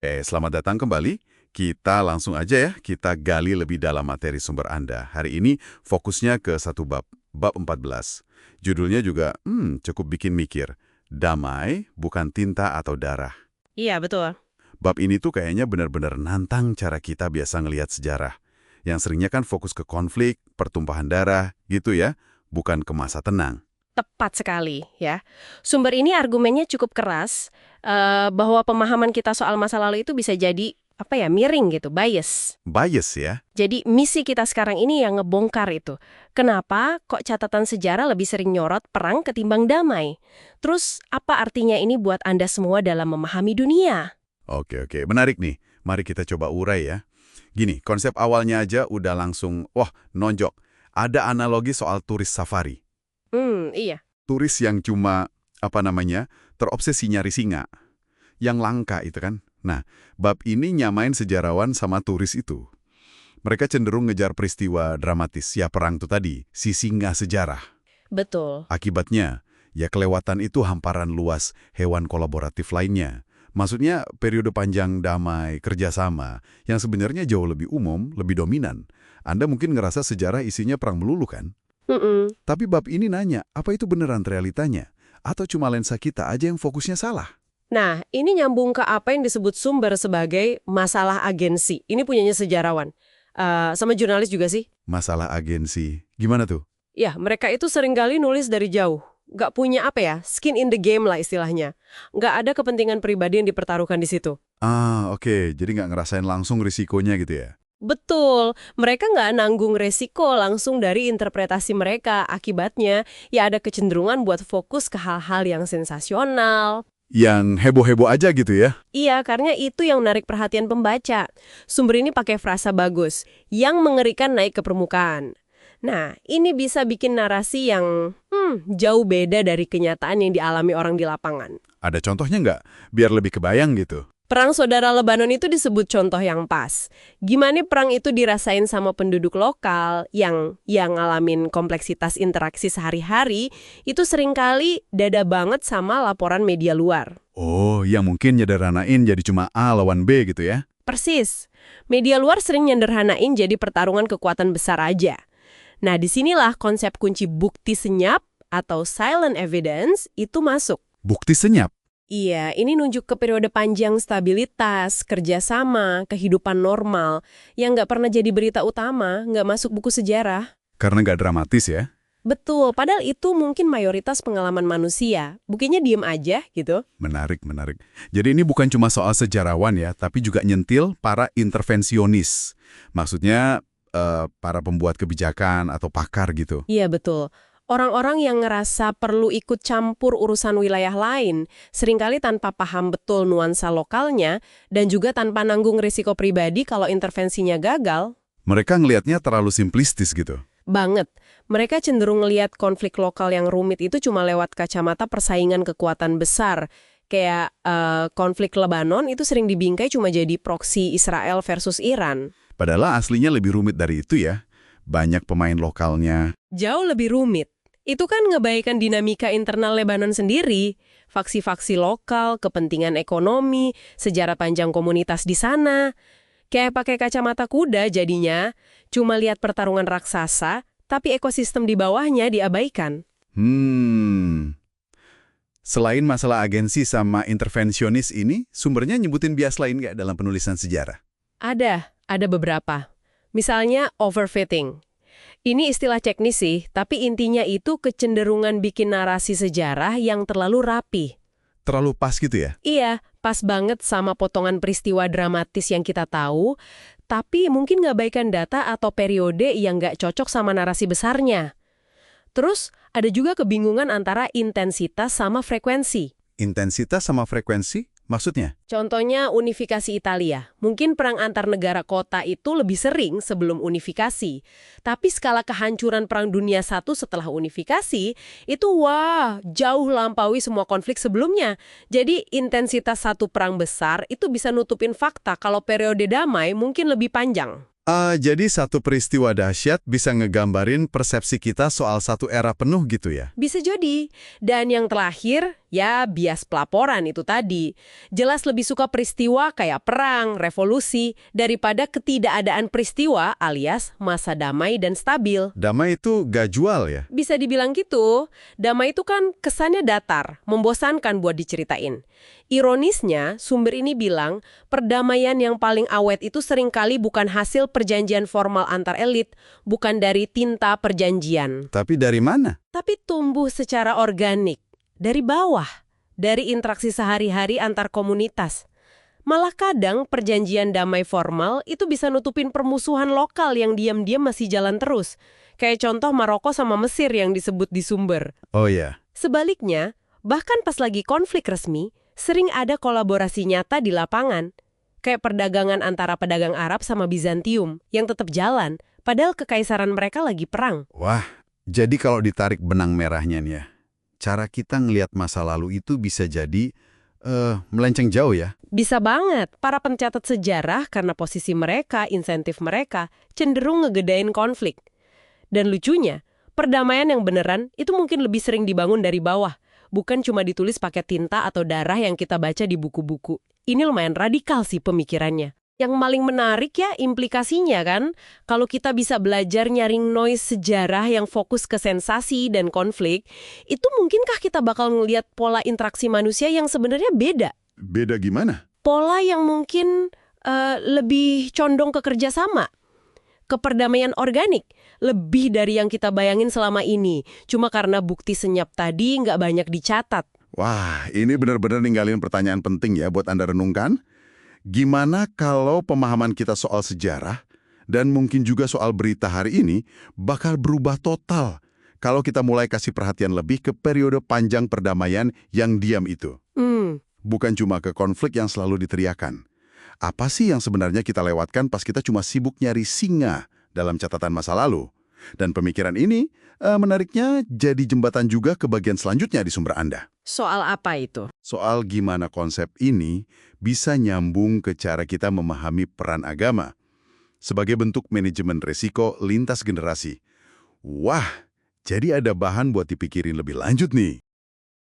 Selamat datang kembali. Kita langsung aja ya, kita gali lebih dalam materi sumber Anda. Hari ini fokusnya ke satu bab 14. Judulnya juga cukup bikin mikir. Damai bukan tinta atau darah. Iya, betul. Bab ini tuh kayaknya benar-benar nantang cara kita biasa ngelihat sejarah. Yang seringnya kan fokus ke konflik, pertumpahan darah, gitu ya, bukan ke masa tenang. Tepat sekali, ya. Sumber ini argumennya cukup keras, bahwa pemahaman kita soal masa lalu itu bisa jadi, miring gitu, bias. Bias ya. Jadi misi kita sekarang ini yang ngebongkar itu. Kenapa kok catatan sejarah lebih sering nyorot perang ketimbang damai? Terus apa artinya ini buat Anda semua dalam memahami dunia? Oke, menarik nih. Mari kita coba urai ya. Gini, konsep awalnya aja udah langsung, nonjok. Ada analogi soal turis safari. Iya. Turis yang cuma, terobsesi nyari singa. Yang langka itu kan. Nah, bab ini nyamain sejarawan sama turis itu. Mereka cenderung ngejar peristiwa dramatis, ya perang itu tadi, si singa sejarah. Betul. Akibatnya, ya kelewatan itu hamparan luas hewan kolaboratif lainnya. Maksudnya periode panjang damai, kerjasama, yang sebenarnya jauh lebih umum, lebih dominan. Anda mungkin ngerasa sejarah isinya perang melulu kan? Tapi bab ini nanya, apa itu beneran realitanya? Atau cuma lensa kita aja yang fokusnya salah? Nah, ini nyambung ke apa yang disebut sumber sebagai masalah agensi. Ini punyanya sejarawan. Sama jurnalis juga sih. Masalah agensi. Gimana tuh? Ya, mereka itu seringkali nulis dari jauh. Nggak punya skin in the game lah istilahnya. Nggak ada kepentingan pribadi yang dipertaruhkan di situ. Oke. Jadi nggak ngerasain langsung risikonya gitu ya? Betul, mereka nggak nanggung resiko langsung dari interpretasi mereka. Akibatnya, ya ada kecenderungan buat fokus ke hal-hal yang sensasional. Yang heboh-heboh aja gitu ya? Iya, karena itu yang menarik perhatian pembaca. Sumber ini pakai frasa bagus, yang mengerikan naik ke permukaan. Nah, ini bisa bikin narasi yang jauh beda dari kenyataan yang dialami orang di lapangan. Ada contohnya nggak? Biar lebih kebayang gitu. Perang Saudara Lebanon itu disebut contoh yang pas. Gimana perang itu dirasain sama penduduk lokal yang ngalamin kompleksitas interaksi sehari-hari, itu seringkali dada banget sama laporan media luar. Oh, yang mungkin nyederhanain jadi cuma A lawan B gitu ya? Persis. Media luar sering nyederhanain jadi pertarungan kekuatan besar aja. Nah, disinilah konsep kunci bukti senyap atau silent evidence itu masuk. Bukti senyap? Iya, ini nunjuk ke periode panjang stabilitas, kerjasama, kehidupan normal, yang nggak pernah jadi berita utama, nggak masuk buku sejarah. Karena nggak dramatis ya? Betul, padahal itu mungkin mayoritas pengalaman manusia. Buktinya diem aja gitu. Menarik. Jadi ini bukan cuma soal sejarawan ya, tapi juga nyentil para intervensionis. Maksudnya para pembuat kebijakan atau pakar gitu. Iya, betul. Orang-orang yang ngerasa perlu ikut campur urusan wilayah lain, seringkali tanpa paham betul nuansa lokalnya, dan juga tanpa nanggung risiko pribadi kalau intervensinya gagal. Mereka ngelihatnya terlalu simplistis gitu. Banget. Mereka cenderung ngelihat konflik lokal yang rumit itu cuma lewat kacamata persaingan kekuatan besar. Kayak konflik Lebanon itu sering dibingkai cuma jadi proksi Israel versus Iran. Padahal aslinya lebih rumit dari itu ya. Banyak pemain lokalnya. Jauh lebih rumit. Itu kan ngebaikan dinamika internal Lebanon sendiri. Faksi-faksi lokal, kepentingan ekonomi, sejarah panjang komunitas di sana. Kayak pakai kacamata kuda jadinya. Cuma lihat pertarungan raksasa, tapi ekosistem di bawahnya diabaikan. Selain masalah agensi sama intervensionis ini, sumbernya nyebutin bias lain nggak dalam penulisan sejarah? Ada beberapa. Misalnya overfitting. Ini istilah teknis sih, tapi intinya itu kecenderungan bikin narasi sejarah yang terlalu rapi. Terlalu pas gitu ya? Iya, pas banget sama potongan peristiwa dramatis yang kita tahu, tapi mungkin ngabaikan data atau periode yang nggak cocok sama narasi besarnya. Terus, ada juga kebingungan antara intensitas sama frekuensi. Intensitas sama frekuensi? Maksudnya? Contohnya unifikasi Italia. Mungkin perang antar negara kota itu lebih sering sebelum unifikasi. Tapi skala kehancuran Perang Dunia I setelah unifikasi, itu jauh lampaui semua konflik sebelumnya. Jadi intensitas satu perang besar itu bisa nutupin fakta kalau periode damai mungkin lebih panjang. Jadi satu peristiwa dahsyat bisa ngegambarin persepsi kita soal satu era penuh gitu ya? Bisa jadi. Dan yang terakhir, Ya, bias pelaporan itu tadi. Jelas lebih suka peristiwa kayak perang, revolusi, daripada ketidakadaan peristiwa alias masa damai dan stabil. Damai itu gak jual ya? Bisa dibilang gitu, damai itu kan kesannya datar, membosankan buat diceritain. Ironisnya, sumber ini bilang, perdamaian yang paling awet itu seringkali bukan hasil perjanjian formal antar elit, bukan dari tinta perjanjian. Tapi dari mana? Tapi tumbuh secara organik, dari bawah, dari interaksi sehari-hari antar komunitas. Malah kadang perjanjian damai formal itu bisa nutupin permusuhan lokal yang diam-diam masih jalan terus. Kayak contoh Maroko sama Mesir yang disebut di sumber. Oh ya. Sebaliknya, bahkan pas lagi konflik resmi, sering ada kolaborasi nyata di lapangan. Kayak perdagangan antara pedagang Arab sama Bizantium yang tetap jalan, padahal kekaisaran mereka lagi perang. Wah, jadi kalau ditarik benang merahnya nih ya, cara kita ngelihat masa lalu itu bisa jadi melenceng jauh ya. Bisa banget, para pencatat sejarah karena posisi mereka, insentif mereka, cenderung ngegedain konflik. Dan lucunya, perdamaian yang beneran itu mungkin lebih sering dibangun dari bawah, bukan cuma ditulis pakai tinta atau darah yang kita baca di buku-buku. Ini lumayan radikal sih pemikirannya. Yang paling menarik ya implikasinya kan, kalau kita bisa belajar nyaring noise sejarah yang fokus ke sensasi dan konflik, itu mungkinkah kita bakal ngelihat pola interaksi manusia yang sebenarnya beda? Beda gimana? Pola yang mungkin lebih condong ke kerjasama, ke perdamaian organik, lebih dari yang kita bayangin selama ini. Cuma karena bukti senyap tadi nggak banyak dicatat. Wah, ini benar-benar ninggalin pertanyaan penting ya buat Anda renungkan. Gimana kalau pemahaman kita soal sejarah dan mungkin juga soal berita hari ini bakal berubah total kalau kita mulai kasih perhatian lebih ke periode panjang perdamaian yang diam itu? Bukan cuma ke konflik yang selalu diteriakan. Apa sih yang sebenarnya kita lewatkan pas kita cuma sibuk nyari singa dalam catatan masa lalu? Dan pemikiran ini menariknya jadi jembatan juga ke bagian selanjutnya di sumber Anda. Soal apa itu? Soal gimana konsep ini bisa nyambung ke cara kita memahami peran agama sebagai bentuk manajemen risiko lintas generasi. Wah, jadi ada bahan buat dipikirin lebih lanjut nih.